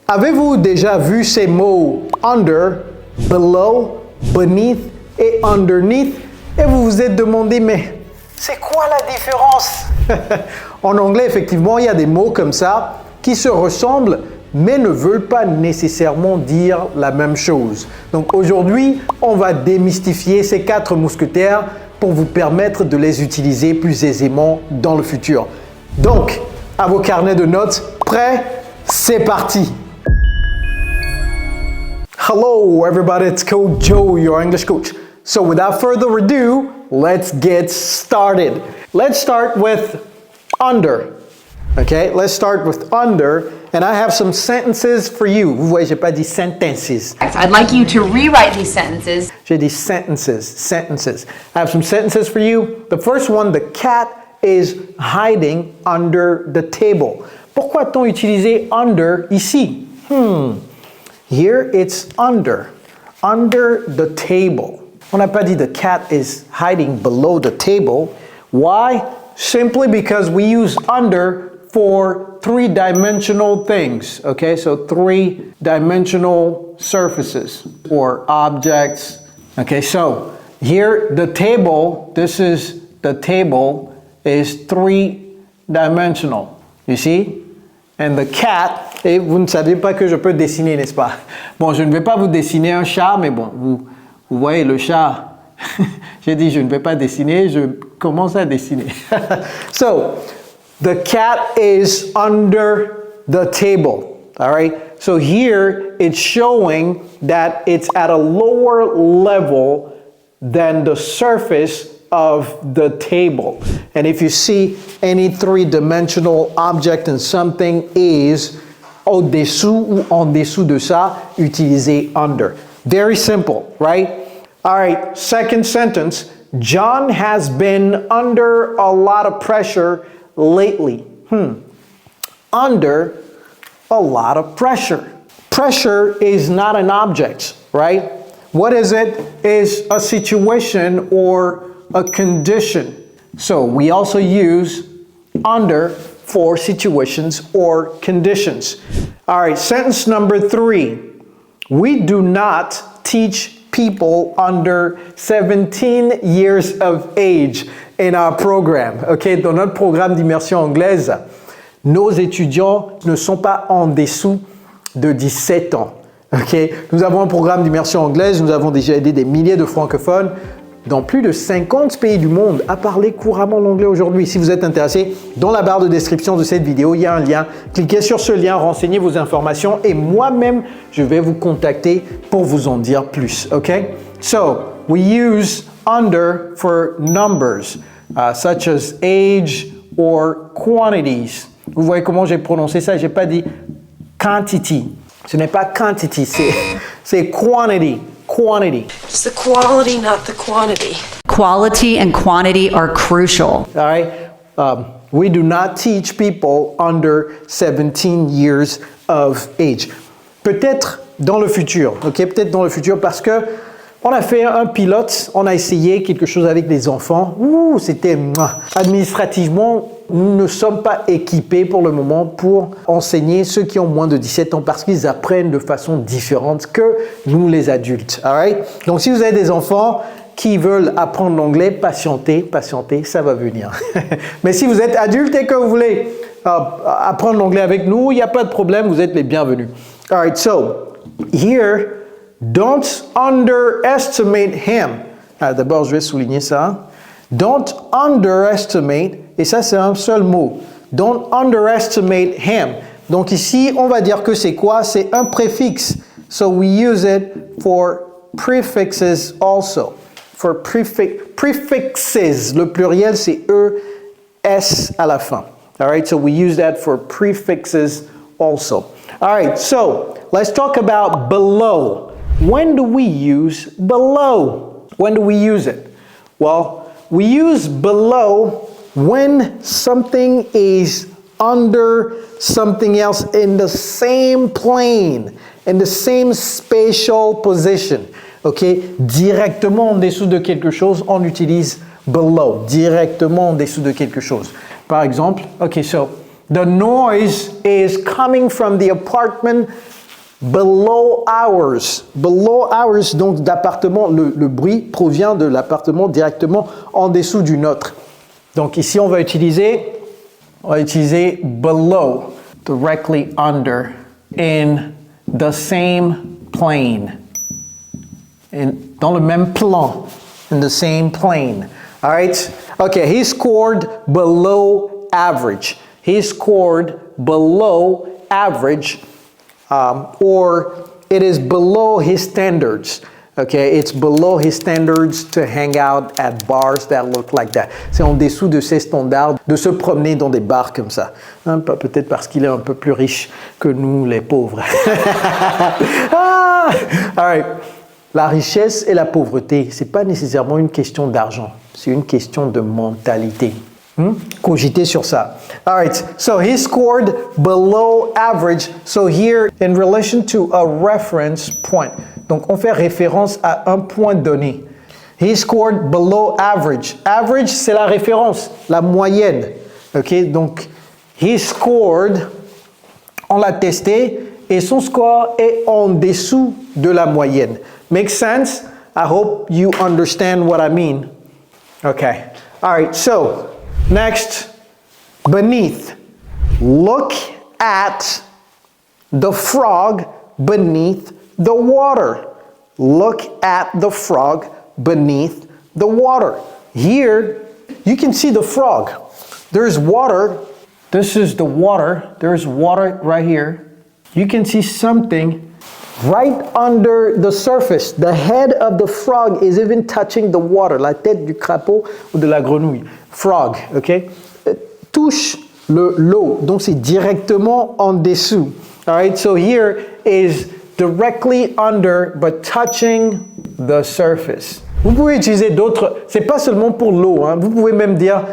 Avez-vous déjà vu ces mots under, below, beneath et underneath? Et vous vous êtes demandé, mais c'est quoi la différence? En anglais, effectivement, il y a des mots comme ça qui se ressemblent, mais ne veulent pas nécessairement dire la même chose. Donc aujourd'hui, on va démystifier ces 4 mousquetaires pour vous permettre de les utiliser plus aisément dans le futur. Donc, à vos carnets de notes, prêts? C'est parti! Hello everybody, it's Coach Joe, your English coach. So without further ado, let's get started. Let's start with under. Okay, let's start with under, and I have some sentences for you. Vous voyez, j'ai pas dit sentences. I'd like you to rewrite these sentences. J'ai dit sentences. I have some sentences for you. The first one, the cat is hiding under the table. Pourquoi a-t-on utilisé under ici? Here it's under the table. On n'a pas dit the cat is hiding below the table. Why? Simply because we use under for 3-dimensional things, okay? So 3-dimensional surfaces or objects. Okay, so here the table, the table is 3-dimensional, you see? And the cat, et vous ne savez pas que je peux dessiner, n'est-ce pas? Bon, je ne vais pas vous dessiner un chat, mais bon, vous voyez le chat. J'ai dit je ne vais pas dessiner, je commence à dessiner. So, the cat is under the table, all right? So here it's showing that it's at a lower level than the surface of the table. And if you see any 3-dimensional object and something is au-dessous ou en dessous de ça, utilisez under. Very simple, right? All right, second sentence. John has been under a lot of pressure lately. Under a lot of pressure. Pressure is not an object, right? What is it? Is a situation or a condition. So we also use under for situations or conditions. All right, sentence number 3. We do not teach people under 17 years of age in our program. Okay, dans notre programme d'immersion anglaise, nos étudiants ne sont pas en dessous de 17 ans. Okay, nous avons un programme d'immersion anglaise, nous avons déjà aidé des milliers de francophones dans plus de 50 pays du monde à parler couramment l'anglais aujourd'hui. Si vous êtes intéressé, dans la barre de description de cette vidéo, il y a un lien. Cliquez sur ce lien, renseignez vos informations et moi-même, je vais vous contacter pour vous en dire plus. Okay? So, we use under for numbers, such as age or quantities. Vous voyez comment j'ai prononcé ça? J'ai pas dit quantity. Ce n'est pas quantity, c'est quantity. Quantity. It's the quality, not the quantity. Quality and quantity are crucial. All right. We do not teach people under 17 years of age. Peut-être dans le futur, ok? Peut-être dans le futur parce que on a fait un pilote, on a essayé quelque chose avec les enfants. C'était administrativement, nous ne sommes pas équipés pour le moment pour enseigner ceux qui ont moins de 17 ans parce qu'ils apprennent de façon différente que nous les adultes. All right? Donc si vous avez des enfants qui veulent apprendre l'anglais, patientez, ça va venir. Mais si vous êtes adulte et que vous voulez apprendre l'anglais avec nous, il n'y a pas de problème, vous êtes les bienvenus. All right, so here, don't underestimate him. D'abord, je vais souligner ça. Don't underestimate, et ça c'est un seul mot. Don't underestimate him. Donc ici, on va dire que c'est quoi? C'est un préfixe. So we use it for prefixes also. For prefixes, le pluriel c'est E-S à la fin. All right, so we use that for prefixes also. All right, so let's talk about below. When do we use below? When do we use it? Well, we use below when something is under something else in the same plane, in the same spatial position. Okay? Directement en dessous de quelque chose, on utilise below. Directement en dessous de quelque chose. Par exemple, okay, so The noise is coming from the apartment below ours. Below ours, donc d'appartement, le bruit provient de l'appartement directement en dessous du nôtre. Donc ici, on va utiliser below, directly under, in the same plane. Dans le même plan, in the same plane. All right? Okay, he scored below average. He scored below average, or it is below his standards. Okay, it's below his standards to hang out at bars that look like that. C'est en dessous de ses standards de se promener dans des bars comme ça. Hein, peut-être parce qu'il est un peu plus riche que nous, les pauvres. Ah! All right. La richesse et la pauvreté, c'est pas nécessairement une question d'argent, c'est une question de mentalité. Cogitez sur ça. All right, so he scored below average. So here, in relation to a reference point, donc on fait référence à un point donné. He scored below average. Average, c'est la référence, la moyenne. Ok, donc he scored, on l'a testé, et son score est en dessous de la moyenne. Makes sense? I hope you understand what I mean. Okay. All right. So, next, beneath. Look at the frog beneath the water. Look at the frog beneath the water. Here, you can see the frog. There's water. This is the water. There's water right here. You can see something right under the surface. The head of the frog is even touching the water. La tête du crapaud ou de la grenouille. Frog, ok? Touche l'eau. Donc c'est directement en dessous. All right, so here is directly under but touching the surface. Vous pouvez utiliser d'autres, c'est pas seulement pour l'eau, hein. Vous pouvez même dire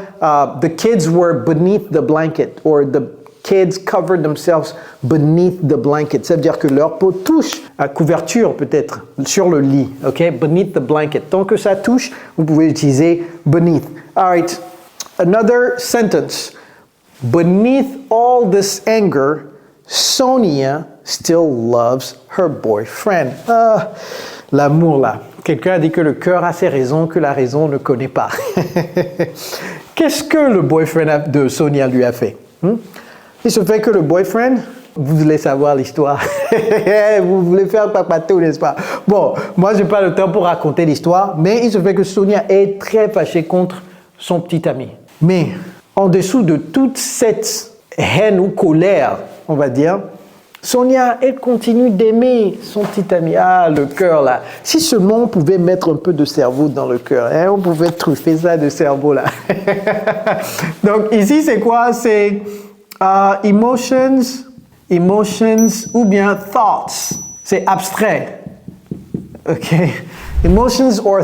the kids were beneath the blanket or the kids covered themselves beneath the blanket. Ça veut dire que leur peau touche à couverture peut-être sur le lit, ok? Beneath the blanket. Tant que ça touche, vous pouvez utiliser beneath. All right, another sentence. Beneath all this anger, Sonia still loves her boyfriend. Ah, l'amour là. Quelqu'un a dit que le cœur a ses raisons que la raison ne connaît pas. Qu'est-ce que le boyfriend de Sonia lui a fait? Il se fait que le boyfriend, vous voulez savoir l'histoire. Vous voulez faire papato, n'est-ce pas? Bon, moi, je n'ai pas le temps pour raconter l'histoire, mais il se fait que Sonia est très fâchée contre son petit ami. Mais en dessous de toute cette haine ou colère, on va dire, Sonia, elle continue d'aimer son petit ami. Ah, le cœur là. Si seulement on pouvait mettre un peu de cerveau dans le cœur, hein, on pouvait truffer ça de cerveau là. Donc ici, c'est quoi? C'est emotions ou bien thoughts. C'est abstrait. Ok. Emotions or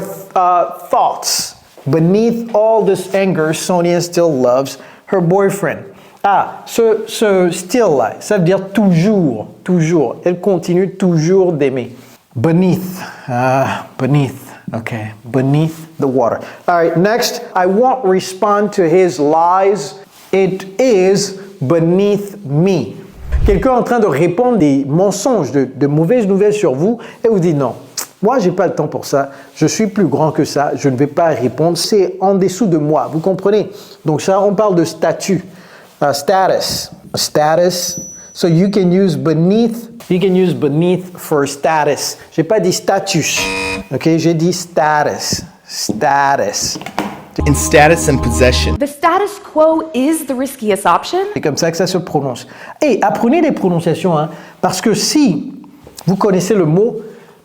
thoughts. Beneath all this anger, Sonia still loves her boyfriend. Ah, ce still là, ça veut dire toujours, toujours. Elle continue toujours d'aimer. Beneath, okay, beneath the water. All right, next, I won't respond to his lies. It is beneath me. Quelqu'un est en train de répondre des mensonges, de mauvaises nouvelles sur vous, et vous dit non. Moi, j'ai pas le temps pour ça. Je suis plus grand que ça. Je ne vais pas répondre. C'est en dessous de moi. Vous comprenez? Donc ça, on parle de statut. Status. So you can use beneath. You can use beneath for status. J'ai pas dit status. Ok, j'ai dit status. Status. In status and possession. The status quo is the riskiest option. C'est comme ça que ça se prononce. Et apprenez les prononciations, hein, parce que si vous connaissez le mot,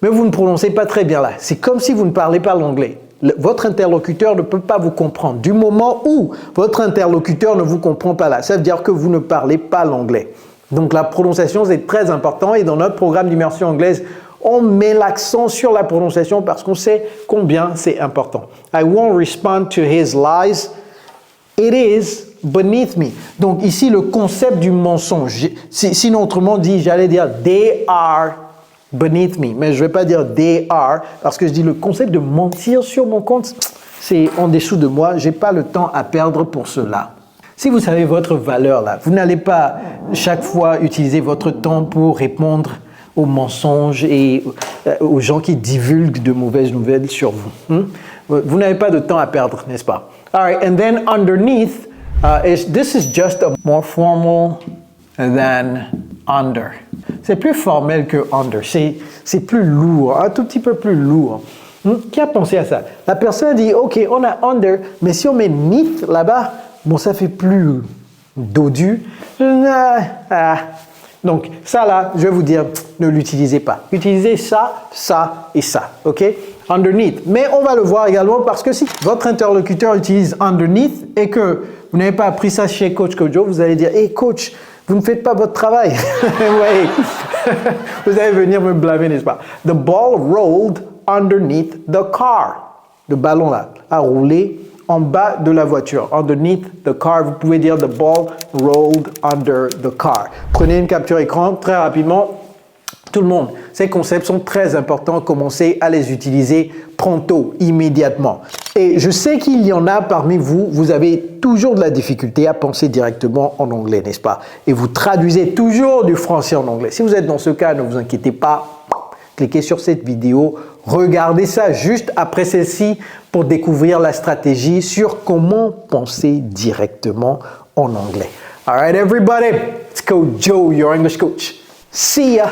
mais vous ne prononcez pas très bien là, c'est comme si vous ne parlez pas l'anglais. Votre interlocuteur ne peut pas vous comprendre. Du moment où votre interlocuteur ne vous comprend pas là, ça veut dire que vous ne parlez pas l'anglais. Donc la prononciation, c'est très important. Et dans notre programme d'immersion anglaise, on met l'accent sur la prononciation parce qu'on sait combien c'est important. I won't respond to his lies. It is beneath me. Donc ici, le concept du mensonge. Sinon, autrement dit, j'allais dire they are beneath me. Mais je ne vais pas dire they are parce que je dis le concept de mentir sur mon compte, c'est en dessous de moi. Je n'ai pas le temps à perdre pour cela. Si vous savez votre valeur là, vous n'allez pas chaque fois utiliser votre temps pour répondre aux mensonges et aux gens qui divulguent de mauvaises nouvelles sur vous. Vous n'avez pas de temps à perdre, n'est-ce pas? All right, and then underneath, this is just a more formal than under. C'est plus formel que under, c'est plus lourd, un tout petit peu plus lourd. Qui a pensé à ça? La personne dit, OK, on a under, mais si on met neath là-bas, bon, ça fait plus dodu. Donc, ça là, je vais vous dire, ne l'utilisez pas. Utilisez ça, ça et ça, OK? Underneath. Mais on va le voir également parce que si votre interlocuteur utilise underneath et que vous n'avez pas appris ça chez Coach Kojo, vous allez dire, hey coach, vous ne faites pas votre travail. Ouais. Vous allez venir me blâmer, n'est-ce pas? The ball rolled underneath the car. Le ballon là a roulé en bas de la voiture. Underneath the car, vous pouvez dire the ball rolled under the car. Prenez une capture écran très rapidement. Tout le monde, ces concepts sont très importants. Commencez à les utiliser pronto, immédiatement. Et je sais qu'il y en a parmi vous, vous avez toujours de la difficulté à penser directement en anglais, n'est-ce pas? Et vous traduisez toujours du français en anglais. Si vous êtes dans ce cas, ne vous inquiétez pas. Cliquez sur cette vidéo, regardez ça juste après celle-ci pour découvrir la stratégie sur comment penser directement en anglais. All right, everybody, it's Coach Joe, your English coach. See ya!